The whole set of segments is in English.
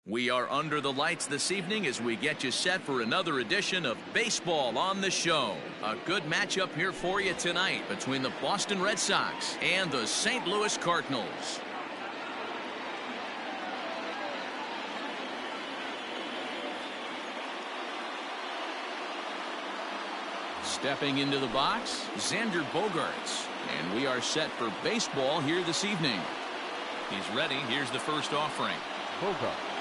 We are under the lights this evening as we get you set for another edition of Baseball on the Show. A good matchup here for you tonight between the Boston Red Sox and the St. Louis Cardinals. Stepping into the box, Xander Bogaerts. And we are set for baseball here this evening. He's ready. Here's the first offering. Bogaerts.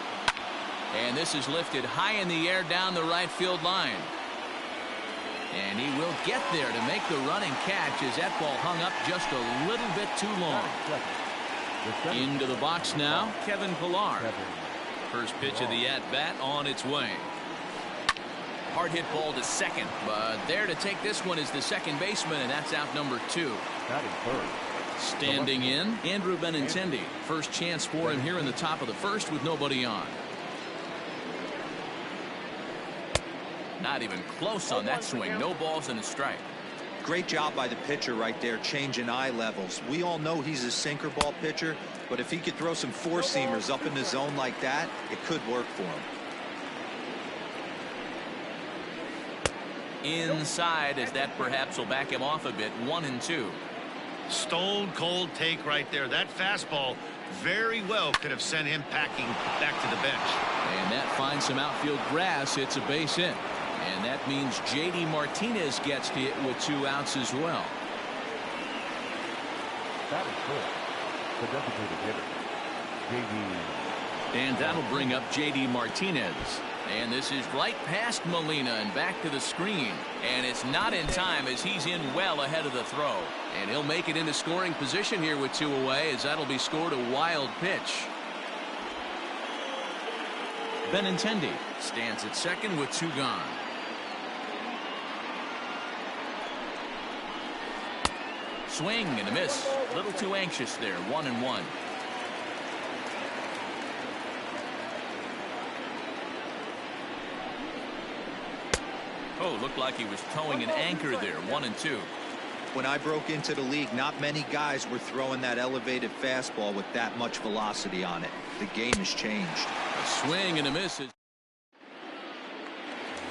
And this is lifted high in the air down the right field line. And he will get there to make the running catch as that ball hung up just a little bit too long. Into the box now, Kevin Pillar. First pitch of the at-bat on its way. Hard hit ball to second, but there to take this one is the second baseman, and that's out number 2. Standing in, Andrew Benintendi. First chance for him here in the top of the first with nobody on. Not even close on that swing. No balls and a strike. Great job by the pitcher right there, changing eye levels. We all know he's a sinker ball pitcher, but if he could throw some four-seamers up in the zone like that, it could work for him. Inside, as that perhaps will back him off a bit. 1-2. Stone cold take right there. That fastball very well could have sent him packing back to the bench. And that finds some outfield grass. It's a base hit. And that means J.D. Martinez gets hit with 2 outs as well. That is good. The designated hitter, J.D. And that'll bring up J.D. Martinez. And this is right past Molina and back to the screen. And it's not in time as he's in well ahead of the throw. And he'll make it into scoring position here with 2 away as that'll be scored a wild pitch. Benintendi stands at second with 2 gone. Swing and a miss. A little too anxious there. 1-1. Oh, looked like he was towing an anchor there. 1-2. When I broke into the league, not many guys were throwing that elevated fastball with that much velocity on it. The game has changed. A swing and a miss.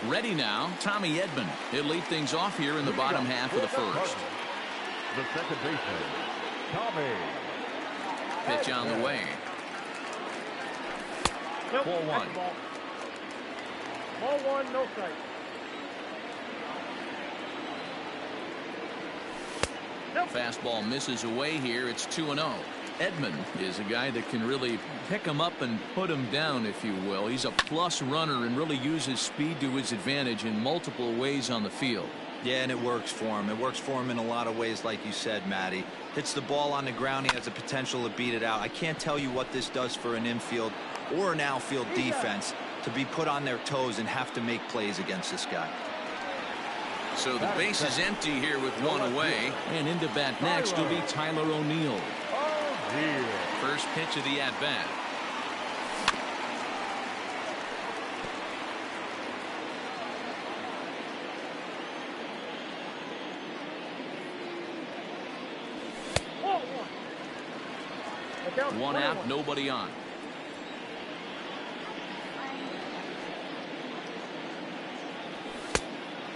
Ready now, Tommy Edman. He'll lead things off here in the bottom half of the first. The second baseman, Tommy. Pitch on the way. 4-1. Ball 1, no strike. Fastball misses away here. It's 2-0. Edman is a guy that can really pick him up and put him down, if you will. He's a plus runner and really uses speed to his advantage in multiple ways on the field. Yeah, and it works for him. It works for him in a lot of ways, like you said, Matty. Hits the ball on the ground. He has the potential to beat it out. I can't tell you what this does for an infield or an outfield defense to be put on their toes and have to make plays against this guy. So the base is empty here with 1 away. And into bat next will be Tyler O'Neill. First pitch of the at-bat. One out, nobody on.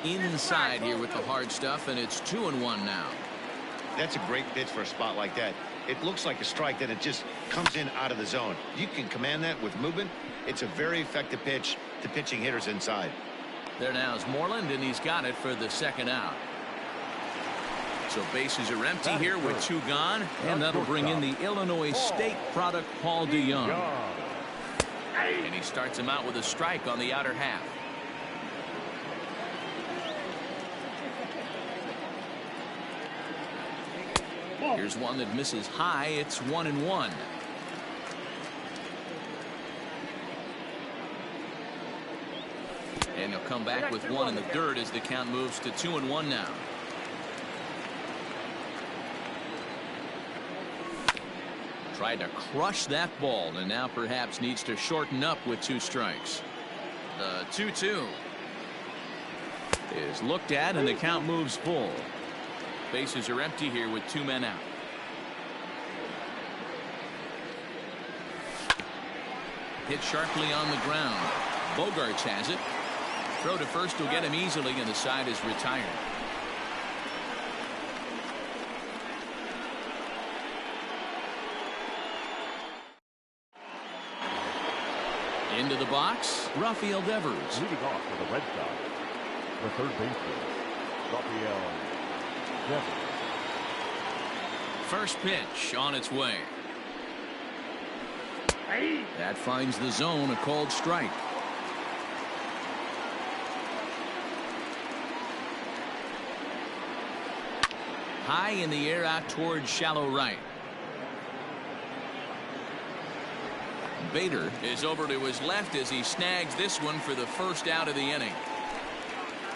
Inside here with the hard stuff, and it's 2-1 now. That's a great pitch for a spot like that. It looks like a strike, that it just comes in out of the zone. You can command that with movement. It's a very effective pitch to pitching hitters inside. There now is Moreland, and he's got it for the second out. So bases are empty here with 2 gone, and that'll bring in the Illinois State product, Paul DeYoung. And he starts him out with a strike on the outer half. Here's one that misses high. It's 1-1. And he'll come back with 1 in the dirt as the count moves to 2-1 now. Tried to crush that ball and now perhaps needs to shorten up with 2 strikes. The 2-2 is looked at and the count moves full. Bases are empty here with 2 men out. Hit sharply on the ground. Bogarts has it. Throw to first will get him easily, and the side is retired. Into the box, Rafael Devers. Leading off for the Red Sox, the third baseman, Rafael Devers. First pitch on its way. That finds the zone, a called strike. High in the air out towards shallow right. Bader is over to his left as he snags this one for the first out of the inning.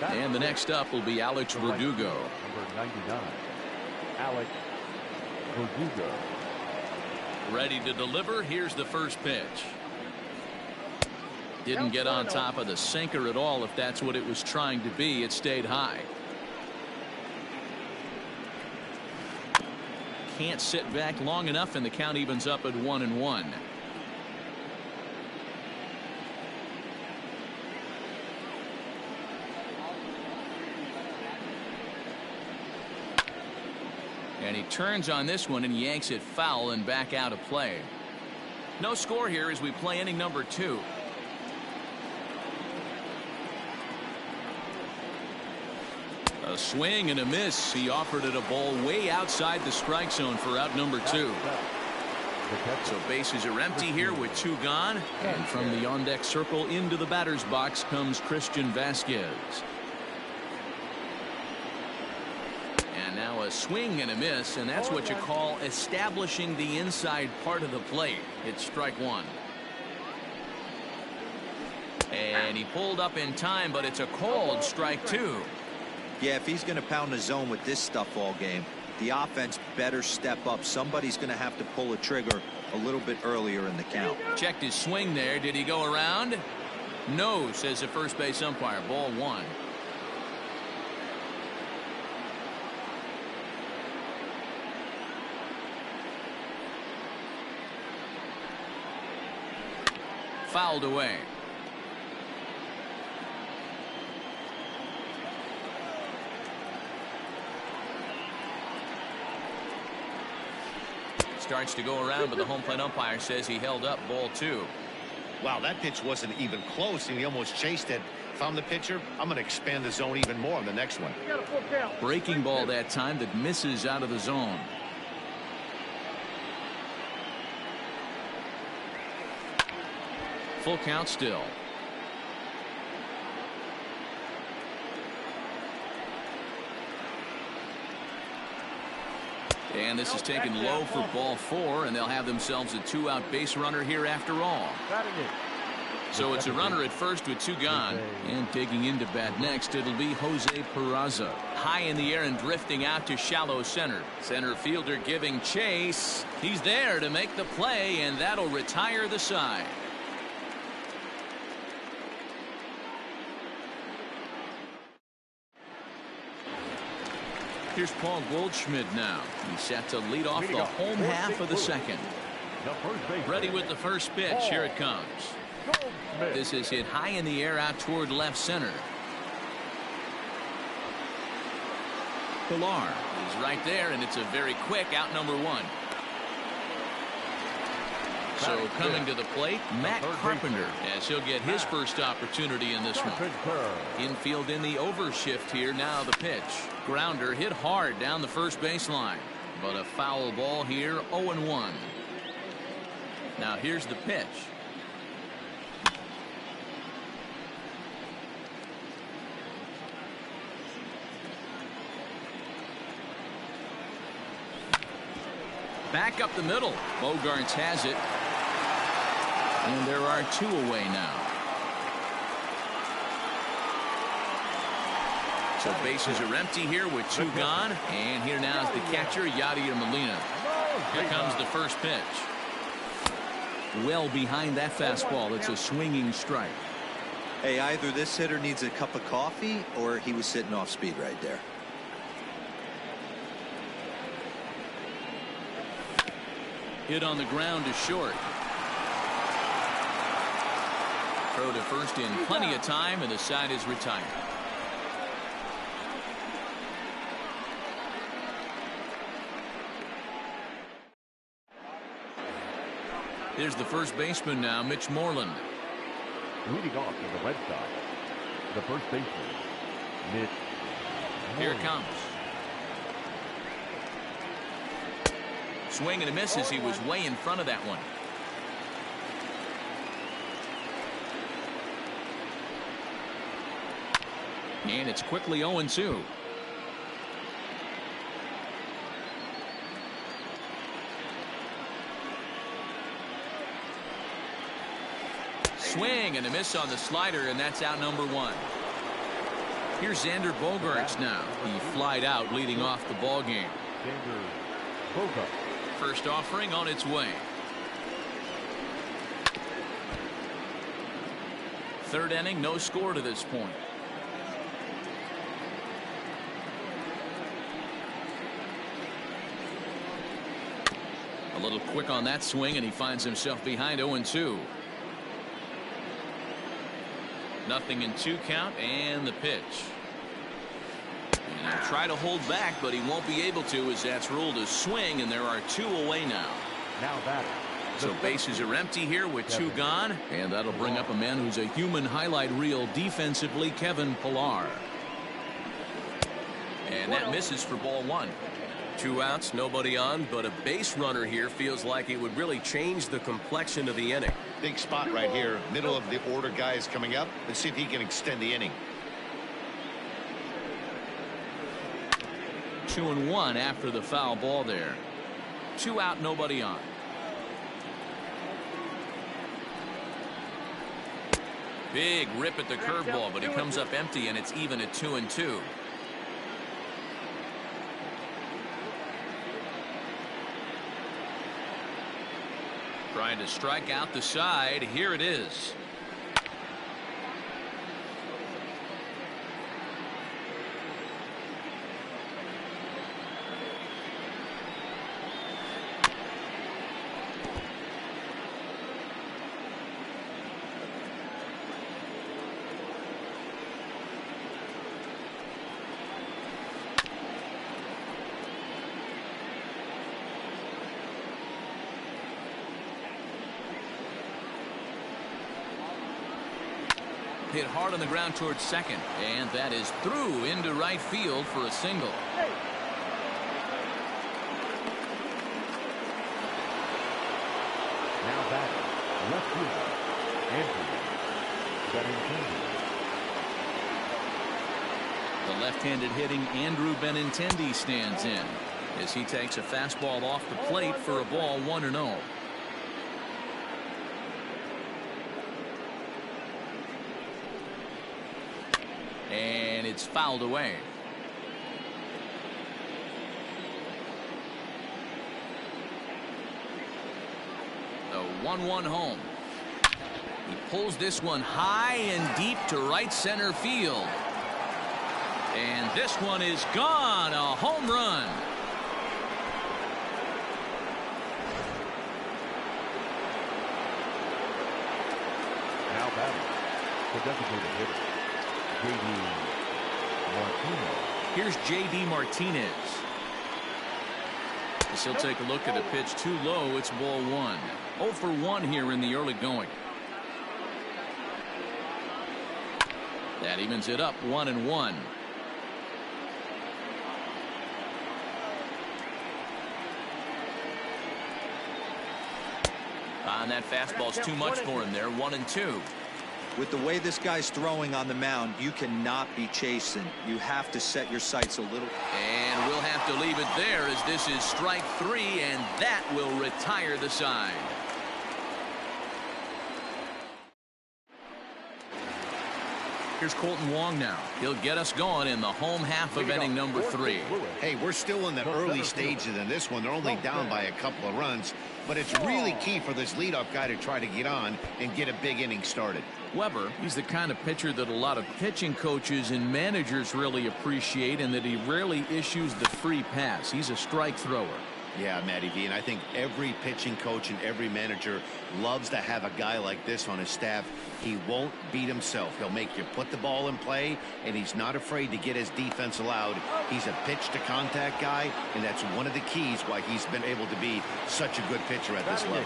And the next up will be Alex Verdugo. Number 99, Alex Verdugo. Ready to deliver. Here's the first pitch. Didn't get on top of the sinker at all, if that's what it was trying to be. It stayed high. Can't sit back long enough, and the count evens up at 1-1. And he turns on this one and yanks it foul and back out of play. No score here as we play inning number 2. A swing and a miss. He offered it a ball way outside the strike zone for out number 2. So bases are empty here with 2 gone. And from the on-deck circle into the batter's box comes Christian Vasquez. And now a swing and a miss, and that's what you call establishing the inside part of the plate. It's strike 1. And he pulled up in time, but it's a called strike 2. Yeah, if he's going to pound the zone with this stuff all game, the offense better step up. Somebody's going to have to pull a trigger a little bit earlier in the count. Checked his swing there. Did he go around? No, says the first base umpire. Ball 1. Fouled away. Starts to go around, but the home plate umpire says he held up. Ball 2. Wow, that pitch wasn't even close, and he almost chased it. If I'm the pitcher, I'm going to expand the zone even more on the next one. Breaking ball that time that misses out of the zone. Full count still. And this is taken low for ball 4, and they'll have themselves a 2-out base runner here after all. So it's a runner at first with 2 gone. And digging into bat next, it'll be Jose Peraza. High in the air and drifting out to shallow center. Center fielder giving chase. He's there to make the play, and that'll retire the side. Here's Paul Goldschmidt now. He's set to lead off the home half of the second. Ready with the first pitch. Here it comes. This is hit high in the air out toward left center. Pilar is right there, and it's a very quick out number 1. So coming to the plate, Matt Carpenter, as he'll get his first opportunity in this one. Infield in the overshift here. Now the pitch. Grounder hit hard down the first baseline, but a foul ball here. 0-1. Now here's the pitch. Back up the middle. Bogarts has it. And there are 2 away now. So bases are empty here with 2 gone. And here now is the catcher, Yadier Molina. Here comes the first pitch. Well behind that fastball. It's a swinging strike. Hey, either this hitter needs a cup of coffee or he was sitting off speed right there. Hit on the ground to short. throw to first in plenty of time, and the side is retired. Here's the first baseman now, Mitch Moreland. Leading off on the Red Sox, the first baseman, Mitch Moreland. Here it comes. Swing and a miss as he was way in front of that one. And it's quickly 0-2. Swing and a miss on the slider, and that's out number 1. Here's Xander Bogaerts now. He flied out leading off the ball game. Xander Bogaerts. First offering on its way. Third inning, no score to this point. A little quick on that swing, and he finds himself behind 0-2. Nothing in 2 count, and the pitch. And he'll try to hold back, but he won't be able to, as that's ruled a swing, and there are 2 away now. Now that. So bases are empty here with 2 gone, and that'll bring up a man who's a human highlight reel defensively, Kevin Pillar. And that misses for ball 1. 2 outs, nobody on, but a base runner here feels like it would really change the complexion of the inning. Big spot right here. Middle of the order guy is coming up. Let's see if he can extend the inning. 2-1 after the foul ball there. 2 out, nobody on. Big rip at the curveball, but he comes up empty, and it's even at 2-2. Trying to strike out the side. Here it is. Hit hard on the ground towards second, and that is through into right field for a single. Now batting, left fielder, Andrew Benintendi. The left-handed hitting Andrew Benintendi stands in as he takes a fastball off the plate for a ball 1-0. And it's fouled away. The 1-1 home. He pulls this one high and deep to right center field. And this one is gone. A home run. Now batting, the designated hitter, J.D. Martinez. Here's J.D. Martinez. As he'll take a look at a pitch too low. It's ball 1. 0 for 1 here in the early going. That evens it up 1-1. And that fastball's too much for him there. 1-2. With the way this guy's throwing on the mound, you cannot be chasing. You have to set your sights a little. And we'll have to leave it there as this is strike 3, and that will retire the side. Here's Colton Wong now. He'll get us going in the home half of inning number 3. Hey, we're still in the early stages in this one. They're only down by a couple of runs, but it's really key for this leadoff guy to try to get on and get a big inning started. Weber, he's the kind of pitcher that a lot of pitching coaches and managers really appreciate, and that he rarely issues the free pass. He's a strike thrower. Yeah, Matty V, and I think every pitching coach and every manager loves to have a guy like this on his staff. He won't beat himself. He'll make you put the ball in play, and he's not afraid to get his defense allowed. He's a pitch-to-contact guy, and that's one of the keys why he's been able to be such a good pitcher at this level.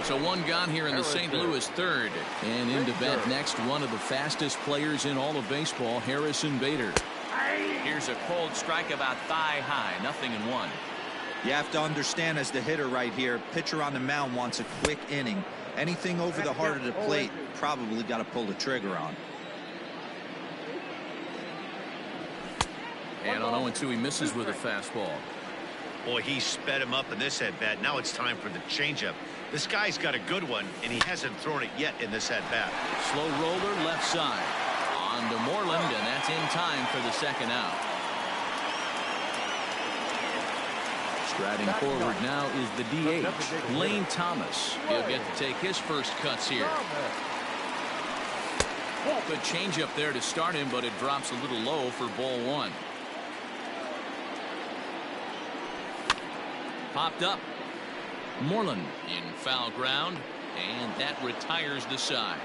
So one gone here in the St. Louis third. And into bat next, one of the fastest players in all of baseball, Harrison Bader. Here's a cold strike about thigh high, 0-1. You have to understand, as the hitter right here, pitcher on the mound wants a quick inning. Anything over the heart of the plate, probably got to pull the trigger on. And on 0-2, he misses with a fastball. Boy, he sped him up in this at-bat. Now it's time for the changeup. This guy's got a good one, and he hasn't thrown it yet in this at-bat. Slow roller left side. On to Moreland, and that's in time for the second out. Striding forward now is the DH, Lane Thomas. He'll get to take his first cuts here. Good changeup there to start him, but it drops a little low for ball one. Popped up. Moreland in foul ground, and that retires the side.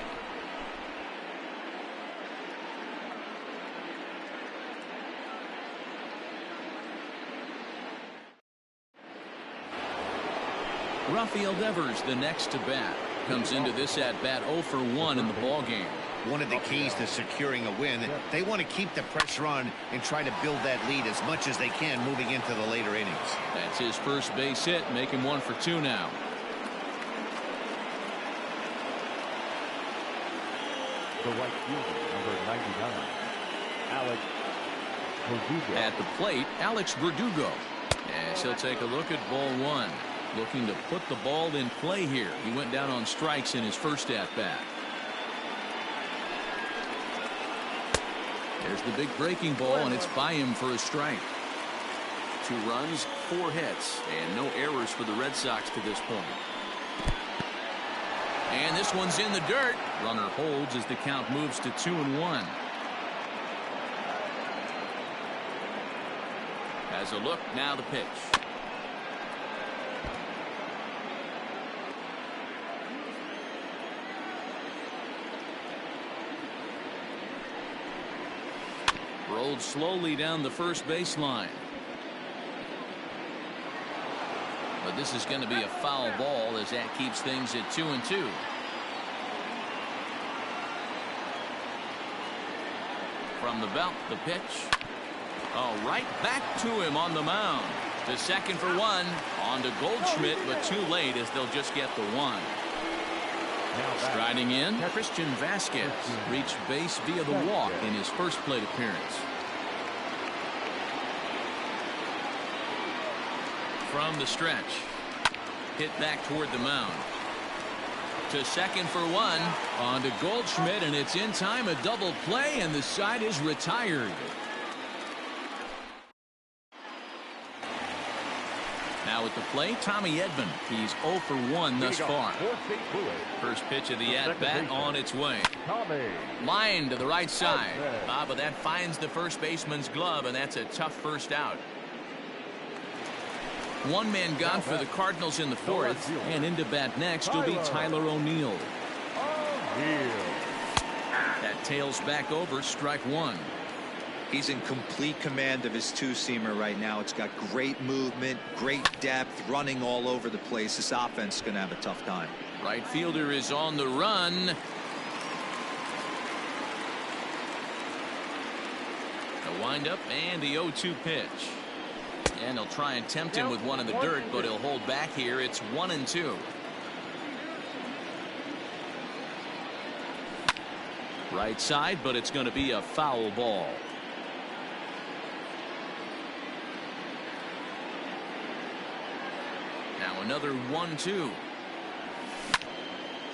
Rafael Devers, the next to bat, comes into this at bat 0 for 1 in the ball game. One of the keys to securing a win, they want to keep the pressure on and try to build that lead as much as they can moving into the later innings. That's his first base hit, making 1 for 2 now. The right fielder, number 99, Alex Verdugo. At the plate, Alex Verdugo. As he'll take a look at ball one. Looking to put the ball in play here. He went down on strikes in his first at-bat. There's the big breaking ball, and it's by him for a strike. 2 runs, 4 hits, and no errors for the Red Sox to this point. And this one's in the dirt. Runner holds as the count moves to 2-1. Has a look, now the pitch. Rolled slowly down the first baseline. But this is going to be a foul ball as that keeps things at 2-2. From the belt, the pitch. Oh, right back to him on the mound. To second for 1. On to Goldschmidt, but too late as they'll just get the 1. Striding in, Christian Vasquez reached base via the walk in his first plate appearance. From the stretch, hit back toward the mound. To second for 1. On to Goldschmidt, and it's in time, a double play, and the side is retired. Now at the plate, Tommy Edman. He's 0 for 1 thus far. First pitch of the at-bat on its way. Line to the right side. But that finds the first baseman's glove, and that's a tough first out. 1 man gone for the Cardinals in the 4th, and into bat next will be Tyler O'Neill. That tails back over, strike 1. He's in complete command of his two-seamer right now. It's got great movement, great depth, running all over the place. This offense is going to have a tough time. Right fielder is on the run. The windup and the 0-2 pitch. And they'll try and tempt him with one in the dirt, but he'll hold back here. It's 1-2. Right side, but it's going to be a foul ball. Now another 1-2.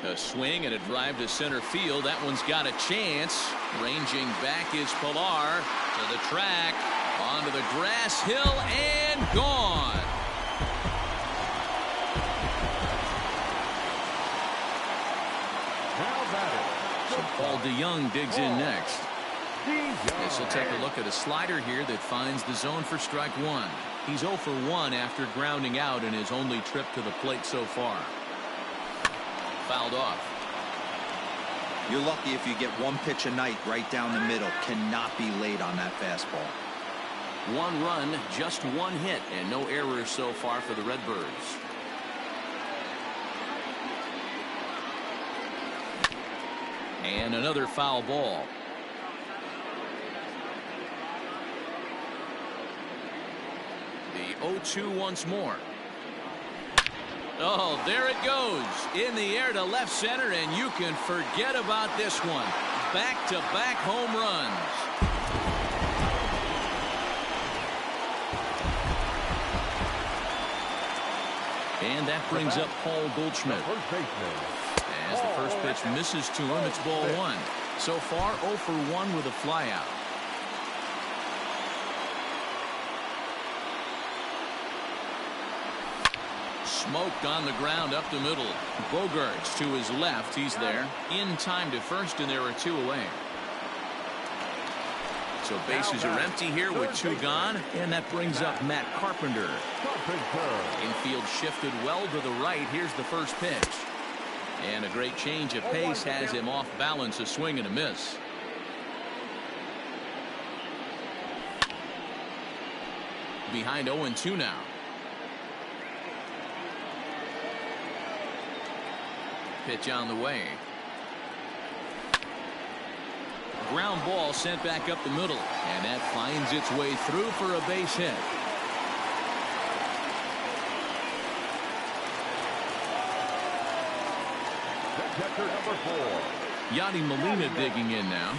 A swing and a drive to center field. That one's got a chance. Ranging back is Pilar to the track. Onto the grass hill and gone. So Paul DeYoung digs in next. This will take a look at a slider here that finds the zone for strike 1. He's 0 for 1 after grounding out in his only trip to the plate so far. Fouled off. You're lucky if you get one pitch a night right down the middle. Cannot be late on that fastball. 1 run, just 1 hit, and no errors so far for the Redbirds. And another foul ball. The 0-2 once more. Oh, there it goes. In the air to left center, and you can forget about this one. Back-to-back home runs. And that brings up Paul Goldschmidt. As the first pitch misses to him, it's ball 1. So far, 0 for 1 with a flyout. Smoked on the ground up the middle. Bogarts to his left. He's there. In time to first, and there are 2 away. So bases are empty here with 2 gone, and that brings up Matt Carpenter. Infield shifted well to the right. Here's the first pitch. And a great change of pace has him off balance, a swing and a miss. Behind 0-2 now. Pitch on the way. Ground ball sent back up the middle, and that finds its way through for a base hit. Catcher number 4. Yadi Molina digging in now.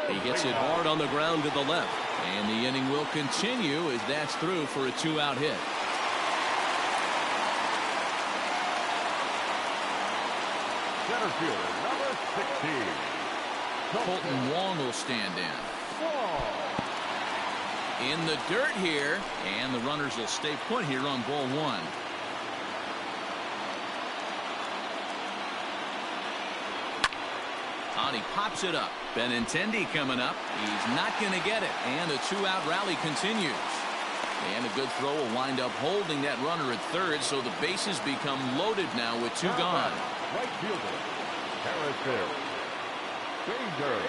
He gets it hard on the ground to the left, and the inning will continue as that's through for a 2-out hit. Center fielder number 16. Colton Wong will stand in the dirt here, and the runners will stay put here on ball 1. He pops it up. Benintendi coming up. He's not going to get it, and a 2-out rally continues. And a good throw will wind up holding that runner at third, so the bases become loaded now with 2 gone. Right fielder Harrison Bader.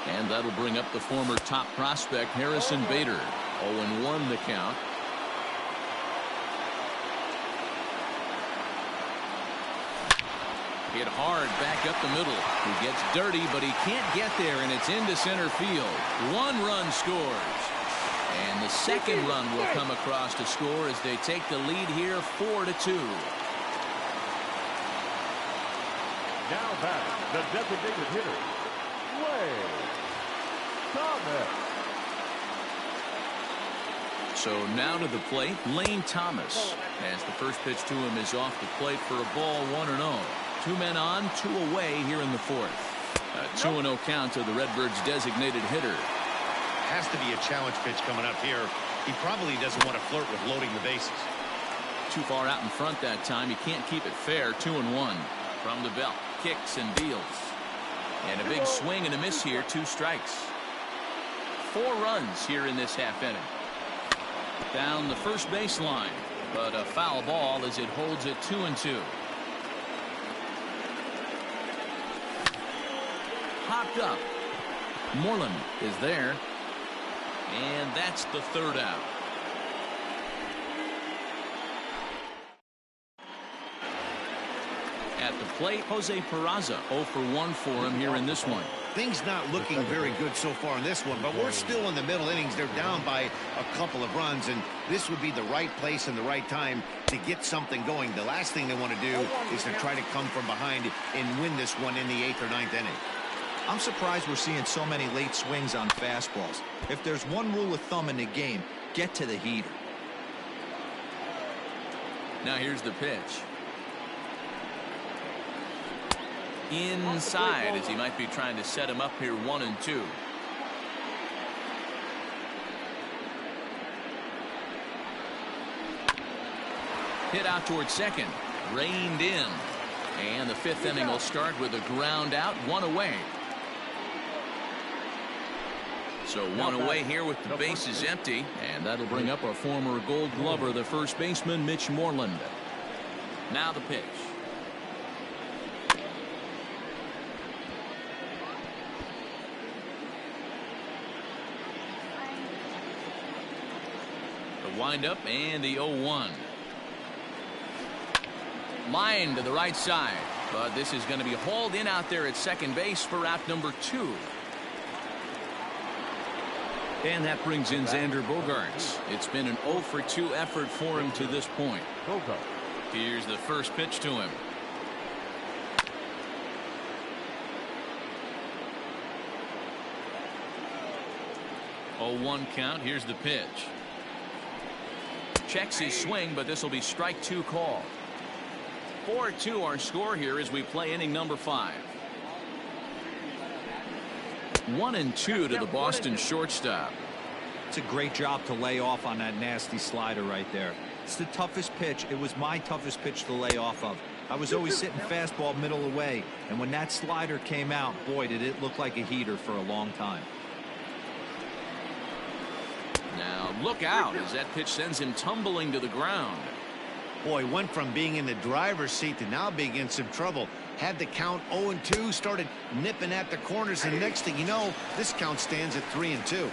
And that'll bring up the former top prospect Harrison Bader. 0-1 the count. Hit hard back up the middle. He gets dirty, but he can't get there, and it's into center field. 1 run scores. And the second run will come across to score as they take the lead here 4-2. Now back, the designated hitter, Lane Thomas. So now to the plate, Lane Thomas. As the first pitch to him is off the plate for a ball 1-0. 2 men on, 2 away here in the 4th. A 2-0 count to the Redbirds' designated hitter. Has to be a challenge pitch coming up here. He probably doesn't want to flirt with loading the bases. Too far out in front that time. He can't keep it fair. 2-1 from the belt. Kicks and deals. And a big swing and a miss here. 2 strikes. 4 runs here in this half inning. Down the first baseline, but a foul ball as it holds it 2-2. Hopped up. Moreland is there. And that's the 3rd out. At the plate, Jose Peraza. 0 for 1 for him here in this one. Things not looking very good so far in this one, but we're still in the middle innings. They're down by a couple of runs, and this would be the right place and the right time to get something going. The last thing they want to do is to try to come from behind and win this one in the 8th or 9th inning. I'm surprised we're seeing so many late swings on fastballs. If there's one rule of thumb in the game, get to the heater. Now here's the pitch. Inside, as he might be trying to set him up here 1-2. Hit out towards second. Reined in. And the fifth inning will start with a ground out, one away. So one away here with the bases empty, and that'll bring up our former Gold Glover, the first baseman, Mitch Moreland. Now the pitch. The windup and the 0-1. Line to the right side, but this is going to be hauled in out there at second base for out number 2. And that brings in Xander Bogaerts. It's been an 0 for 2 effort for him to this point. Here's the first pitch to him. Oh, 1 count. Here's the pitch. Checks his swing, but this will be strike 2 call. 4-2 our score here as we play inning number 5. 1-2 to the Boston shortstop. It's a great job to lay off on that nasty slider right there. It's the toughest pitch. It was my toughest pitch to lay off of. I was always sitting fastball middle away, and when that slider came out, boy, did it look like a heater for a long time. Now look out as that pitch sends him tumbling to the ground. Boy, went from being in the driver's seat to now being in some trouble. Had the count 0-2, started nipping at the corners, and next thing you know, this count stands at 3-2.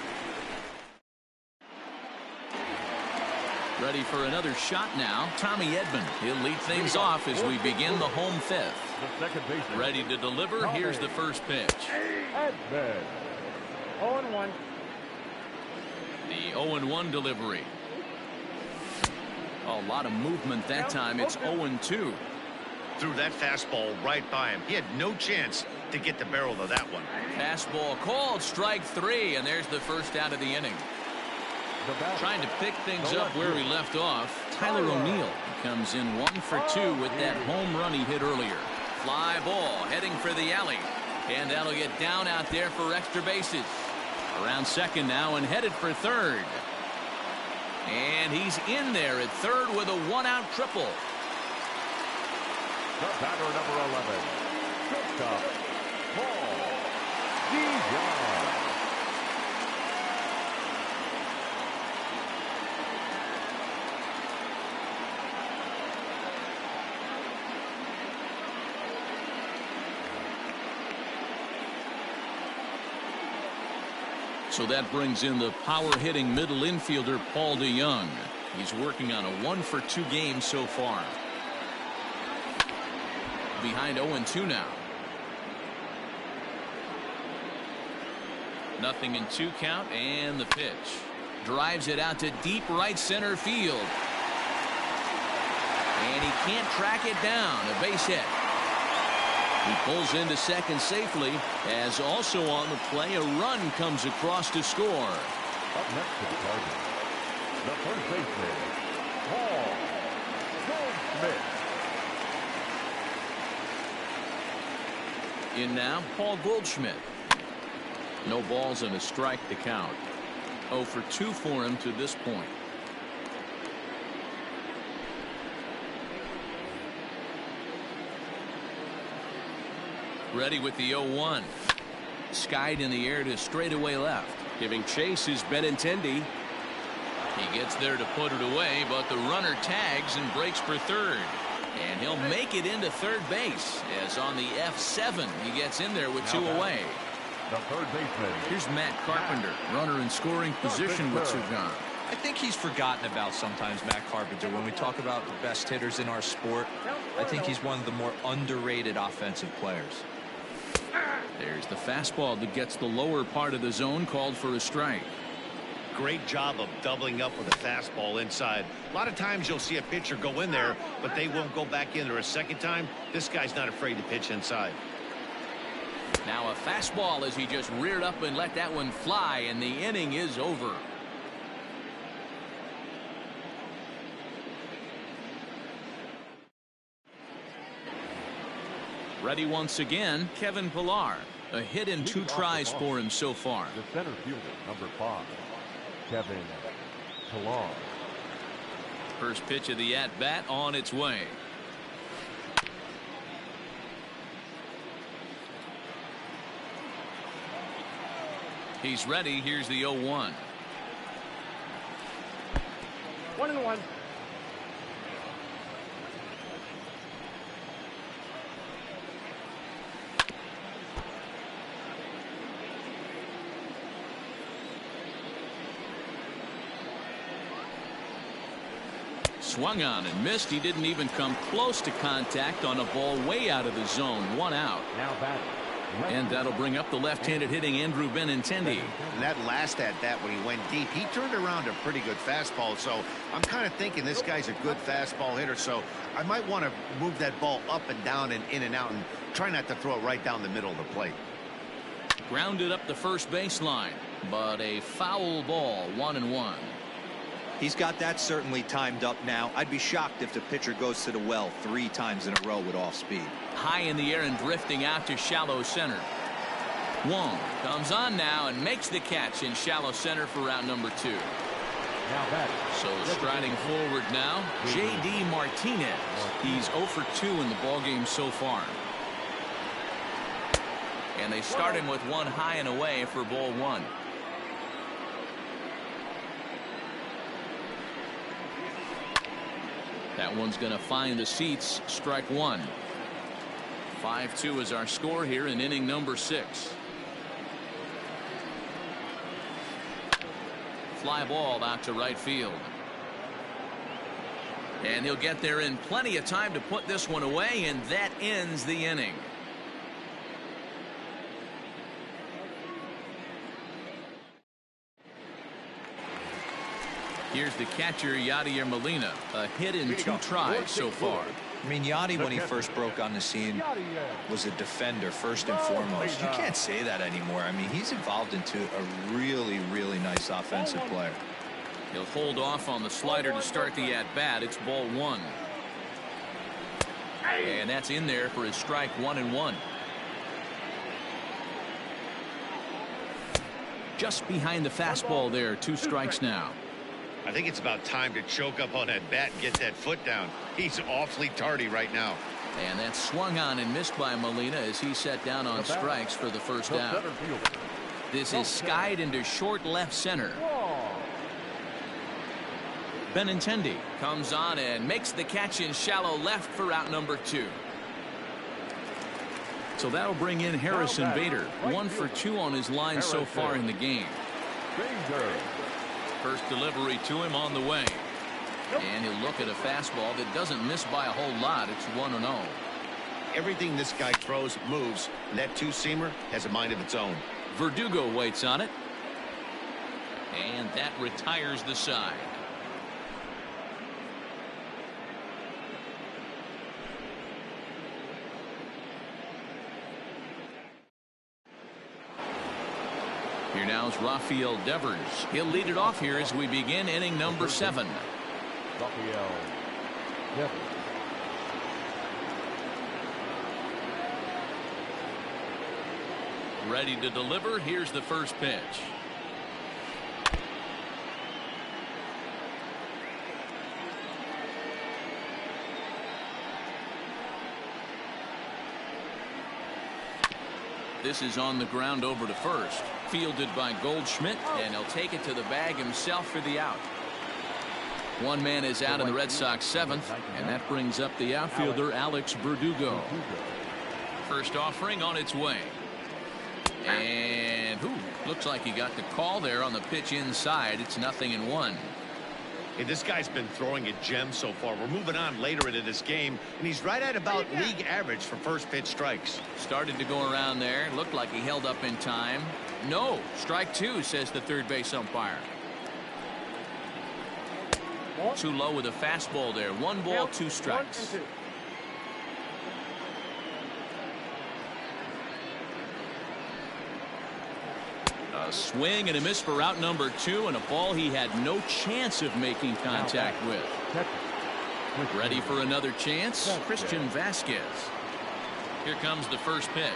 Ready for another shot now. Tommy Edman. He'll lead things off as we begin the home fifth. Ready to deliver. Here's the first pitch. Edman. 0-1. The 0-1 delivery. A lot of movement that time. It's 0-2. Threw that fastball right by him. He had no chance to get the barrel of that one. Fastball called, strike 3, and there's the first out of the inning. Trying to pick things up where he left off. Tyler O'Neill comes in 1 for 2 with that home run he hit earlier. Fly ball heading for the alley, and that'll get down out there for extra bases. Around second now and headed for third. And he's in there at third with a 1-out triple. The batter, number 11, shortstop, Paul Dijon. So that brings in the power-hitting middle infielder Paul DeJong. He's working on a 1 for 2 game so far. Behind 0-2 now. 0-2 count, and the pitch. Drives it out to deep right center field. And he can't track it down. A base hit. He pulls into second safely, as also on the play, a run comes across to score. Up next to the target, the first baseman, Paul Goldschmidt. In now, Paul Goldschmidt. No balls and a strike to count. 0 for 2 for him to this point. Ready with the 0-1. Skied in the air to straightaway left. Giving chase is Benintendi. He gets there to put it away, but the runner tags and breaks for third. And he'll make it into third base, as on the F7 he gets in there with 2 away. The third baseman. Here's Matt Carpenter, runner in scoring position with 2 gone. I think he's forgotten about sometimes, Matt Carpenter. When we talk about the best hitters in our sport, I think he's one of the more underrated offensive players. There's the fastball that gets the lower part of the zone, called for a strike. Great job of doubling up with a fastball inside. A lot of times you'll see a pitcher go in there, but they won't go back in there a second time. This guy's not afraid to pitch inside. Now a fastball as he just reared up and let that one fly, and the inning is over. Ready once again, Kevin Pillar. A hit in 2 tries for him so far. The center fielder, number 5, Kevin Pillar. First pitch of the at-bat on its way. He's ready. Here's the 0-1. 1-1. Swung on and missed. He didn't even come close to contact on a ball way out of the zone. 1 out. Now batting. And that'll bring up the left-handed hitting Andrew Benintendi. And that last at bat when he went deep, he turned around a pretty good fastball. So I'm kind of thinking this guy's a good fastball hitter. So I might want to move that ball up and down and in and out and try not to throw it right down the middle of the plate. Grounded up the first baseline, but a foul ball. 1-1. He's got that certainly timed up now. I'd be shocked if the pitcher goes to the well 3 times in a row with off speed. High in the air and drifting out to shallow center. Wong comes on now and makes the catch in shallow center for round number 2. Now batting. So striding forward now, J.D. Martinez. He's 0 for 2 in the ballgame so far. And they start him with one high and away for ball 1. That one's going to find the seats. Strike 1. 5-2 is our score here in inning number 6. Fly ball out to right field. And he'll get there in plenty of time to put this one away, and that ends the inning. Here's the catcher, Yadier Molina. A hit in 2 tries so far. I mean, Yadi, when he first broke on the scene, was a defender first and foremost. You can't say that anymore. I mean, he's evolved into a really, really nice offensive player. He'll hold off on the slider to start the at-bat. It's ball 1. And that's in there for his strike 1-1. Just behind the fastball there. 2 strikes now. I think it's about time to choke up on that bat and get that foot down. He's awfully tardy right now. And that's swung on and missed by Molina as he set down on strikes for the first out. This is skied into short left center. Benintendi comes on and makes the catch in shallow left for out number 2. So that'll bring in Harrison Bader. 1 for 2 on his line so far in the game. First delivery to him on the way. And he'll look at a fastball that doesn't miss by a whole lot. It's 1-0. Everything this guy throws moves, and that 2-seamer has a mind of its own. Verdugo waits on it. And that retires the side. Here now is Rafael Devers. He'll lead it off here as we begin inning number 7. Rafael Devers. Ready to deliver. Here's the first pitch. This is on the ground over to first. Fielded by Goldschmidt, and he'll take it to the bag himself for the out. One man is out in the Red Sox 7th, and that brings up the outfielder Alex Verdugo. First offering on its way. And looks like he got the call there on the pitch inside. It's 0-1. Hey, this guy's been throwing a gem so far. We're moving on later into this game, and he's right at about league average for first pitch strikes. Started to go around there. Looked like he held up in time. No, strike 2, says the third base umpire. Too low with a fastball there. 1 ball, 2 strikes. A swing and a miss for out number 2, and a ball he had no chance of making contact with. Ready for another chance? Christian Vasquez. Here comes the first pitch.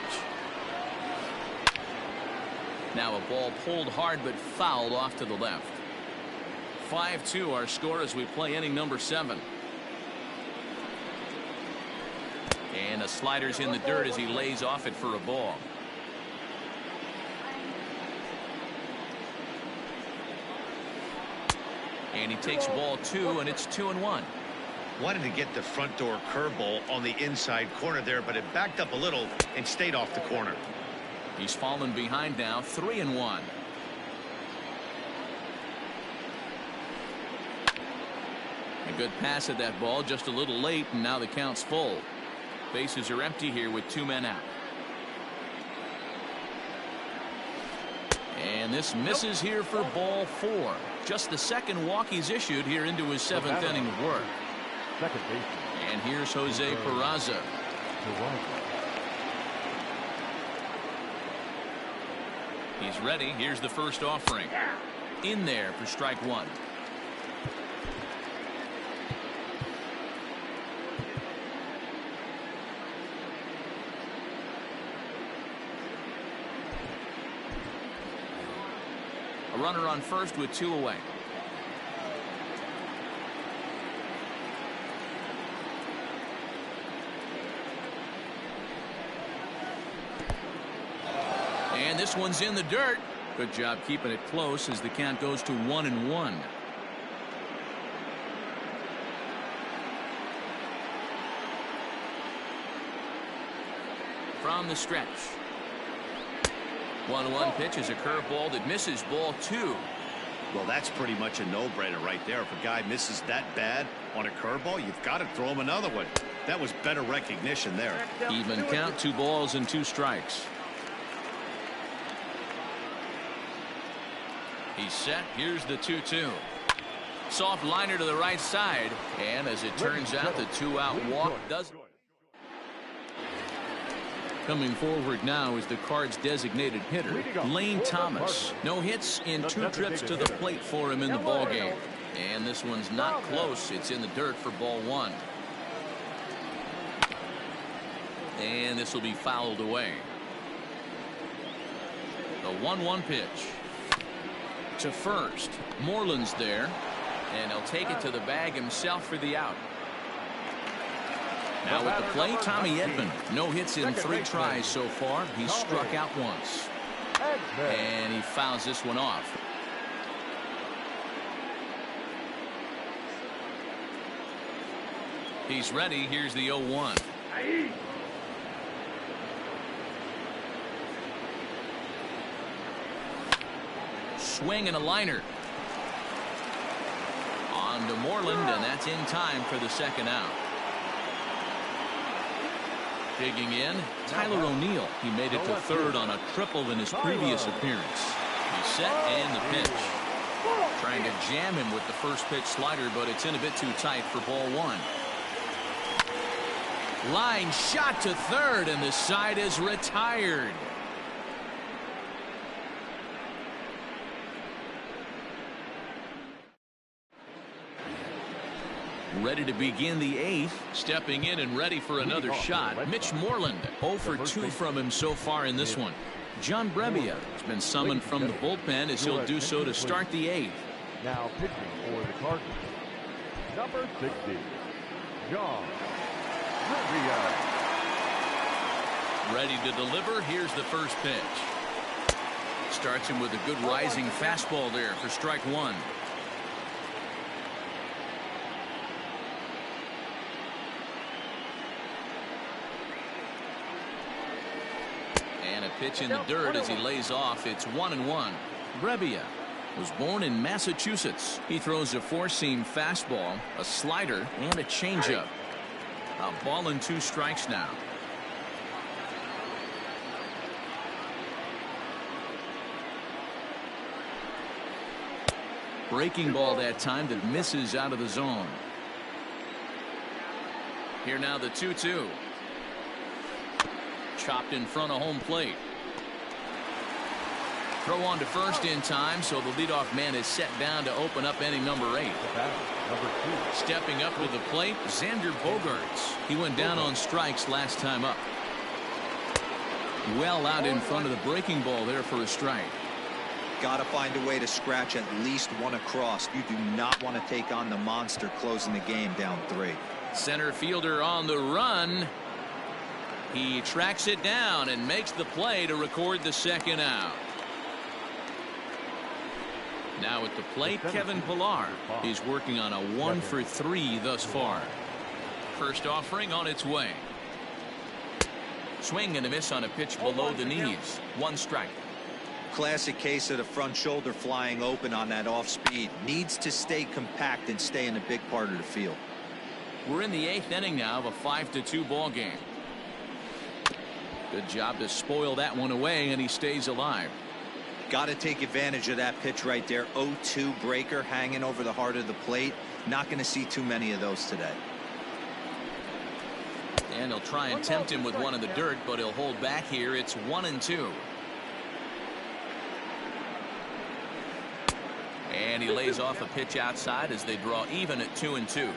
Now a ball pulled hard but fouled off to the left. 5-2 our score as we play inning number 7. And a slider's in the dirt as he lays off it for a ball. And he takes ball 2, and it's 2-1. Wanted to get the front door curveball on the inside corner there, but it backed up a little and stayed off the corner. He's fallen behind now, 3-1. A good pass at that ball, just a little late, and now the count's full. Bases are empty here with 2 men out. And this misses here for ball 4. Just the second walk he's issued here into his 7th inning of work. Second baseman. And here's Jose Peraza. He's ready. Here's the first offering. In there for strike 1. A runner on first with 2 away. And this one's in the dirt. Good job keeping it close as the count goes to 1-1. From the stretch. 1-1 pitch is a curveball that misses ball 2. Well, that's pretty much a no-brainer right there. If a guy misses that bad on a curveball, you've got to throw him another one. That was better recognition there. Even count, 2 balls and 2 strikes. He's set. Here's the 2-2. Soft liner to the right side. And as it turns out, the 2-out walk does. Coming forward now is the Cards' designated hitter, Lane Thomas. No hits in 2 trips to the plate for him in the ballgame. And this one's not close. It's in the dirt for ball 1. And this will be fouled away. The 1-1 pitch. To first. Moreland's there. And he'll take it to the bag himself for the out. Now with the play, Tommy Edman. No hits in 3 tries so far. He's struck out once. And he fouls this one off. He's ready. Here's the 0-1. Swing and a liner. On to Moreland, and that's in time for the 2nd out. Digging in, Tyler O'Neill. He made it to 3rd on a triple in his previous appearance. He's set and the pitch. Trying to jam him with the first pitch slider, but it's in a bit too tight for ball 1. Line shot to 3rd, and the side is retired. Ready to begin the 8th. Stepping in and ready for another shot. Mitch Moreland. 0 for 2 from him so far in this one. John Brebbia has been summoned from the bullpen as he'll do so to start the 8th. Now pitching for the Cardinals, number 60, John Brebbia. Ready to deliver. Here's the first pitch. Starts him with a good rising fastball there for strike 1. Pitch in the dirt as he lays off. It's 1-1. Brebbia was born in Massachusetts. He throws a 4-seam fastball, a slider, and a changeup. A ball and 2 strikes now. Breaking ball that time that misses out of the zone. Here now the 2-2. Chopped in front of home plate. Throw on to first in time, so the leadoff man is set down to open up inning number 8. Stepping up to the plate, Xander Bogaerts. He went down on strikes last time up. Well out in front of the breaking ball there for a strike. Got to find a way to scratch at least 1 across. You do not want to take on the monster closing the game down 3. Center fielder on the run. He tracks it down and makes the play to record the 2nd out. Now at the plate, Kevin Pillar. He's working on a 1-for-3 thus far. First offering on its way. Swing and a miss on a pitch below the knees. 1 strike. Classic case of the front shoulder flying open on that off speed. Needs to stay compact and stay in the big part of the field. We're in the 8th inning now of a 5-2 ball game. Good job to spoil that one away, and he stays alive. Got to take advantage of that pitch right there. 0-2 breaker hanging over the heart of the plate. Not going to see too many of those today. And he'll try and tempt him with one in the dirt, but he'll hold back here. It's 1-2. And he lays off a pitch outside as they draw even at 2-2.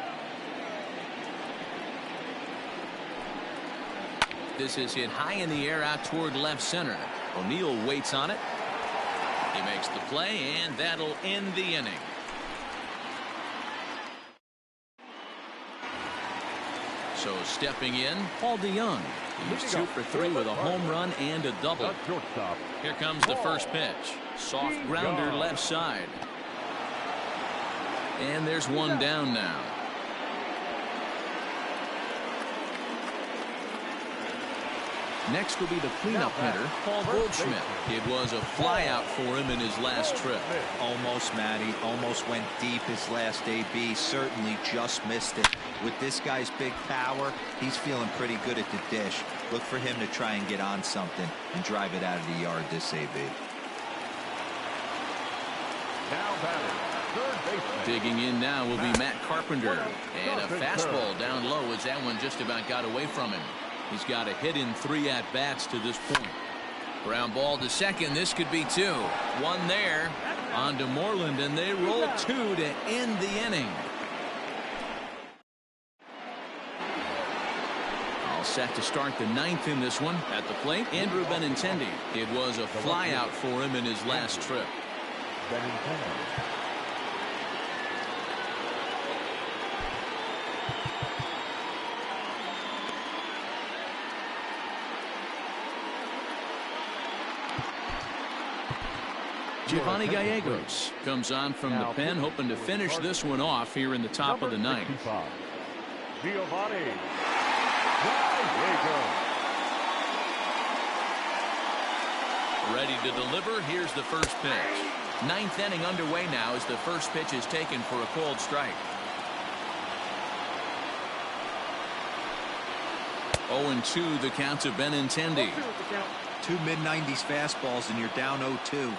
This is hit high in the air out toward left center. O'Neill waits on it. He makes the play, and that'll end the inning. So stepping in, Paul DeYoung. He's 2 for 3 with a home run and a double. Here comes the first pitch. Soft grounder left side. And there's one down now. Next will be the cleanup hitter, Paul Goldschmidt. It was a flyout for him in his last trip. Almost, Matty. Almost went deep his last AB. Certainly just missed it. With this guy's big power, he's feeling pretty good at the dish. Look for him to try and get on something and drive it out of the yard this AB. Now batting, third baseman. Digging in now will be Matt Carpenter. And a fastball down low as that one just about got away from him. He's got a hit in 3 at-bats to this point. Ground ball to second. This could be 2. 1 there. On to Moreland, and they roll 2 to end the inning. All set to start the 9th in this one. At the plate, Andrew Benintendi. It was a flyout for him in his last trip. Benintendi. Giovanni Gallegos comes on from the pen, hoping to finish this one off here in the top of the 9th. Giovanni Gallegos. Ready to deliver. Here's the first pitch. 9th inning underway now as the first pitch is taken for a called strike. 0-2 the count to Benintendi. 2 mid-90s fastballs and you're down 0-2.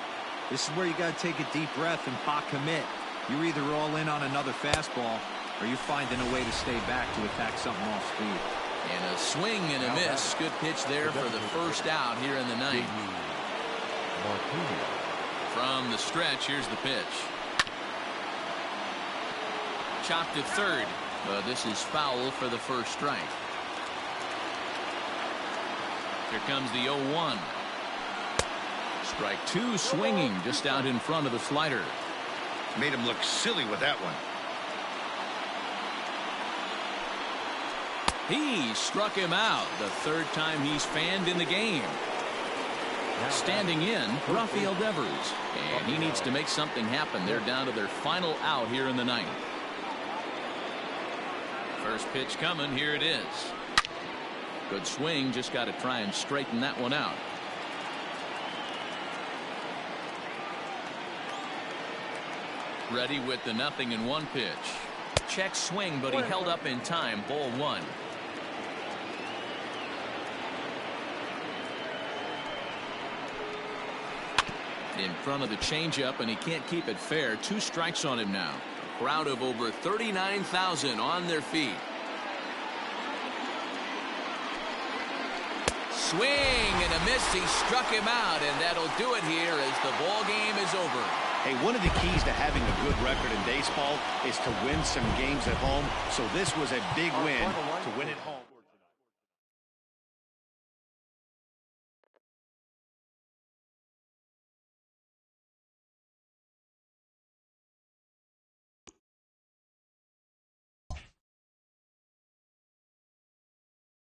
This is where you got to take a deep breath and pot commit. You're either all in on another fastball or you're finding a way to stay back to attack something off speed. And a swing and a miss. Good pitch there for the first out here in the 9th. From the stretch, here's the pitch. Chopped to third, but this is foul for the first strike. Here comes the 0-1. Strike 2 swinging just out in front of the slider. Made him look silly with that one. He struck him out the 3rd time he's fanned in the game. Standing in, Rafael Devers. And he needs to make something happen. They're down to their final out here in the 9th. First pitch coming. Here it is. Good swing. Just got to try and straighten that one out. Ready with the 0-1 pitch. Check swing, but he held up in time. Ball 1. In front of the changeup, and he can't keep it fair. 2 strikes on him now. A crowd of over 39,000 on their feet. Swing and a miss. He struck him out, and that'll do it here as the ball game is over. Hey, one of the keys to having a good record in baseball is to win some games at home. So this was a big win to win at home.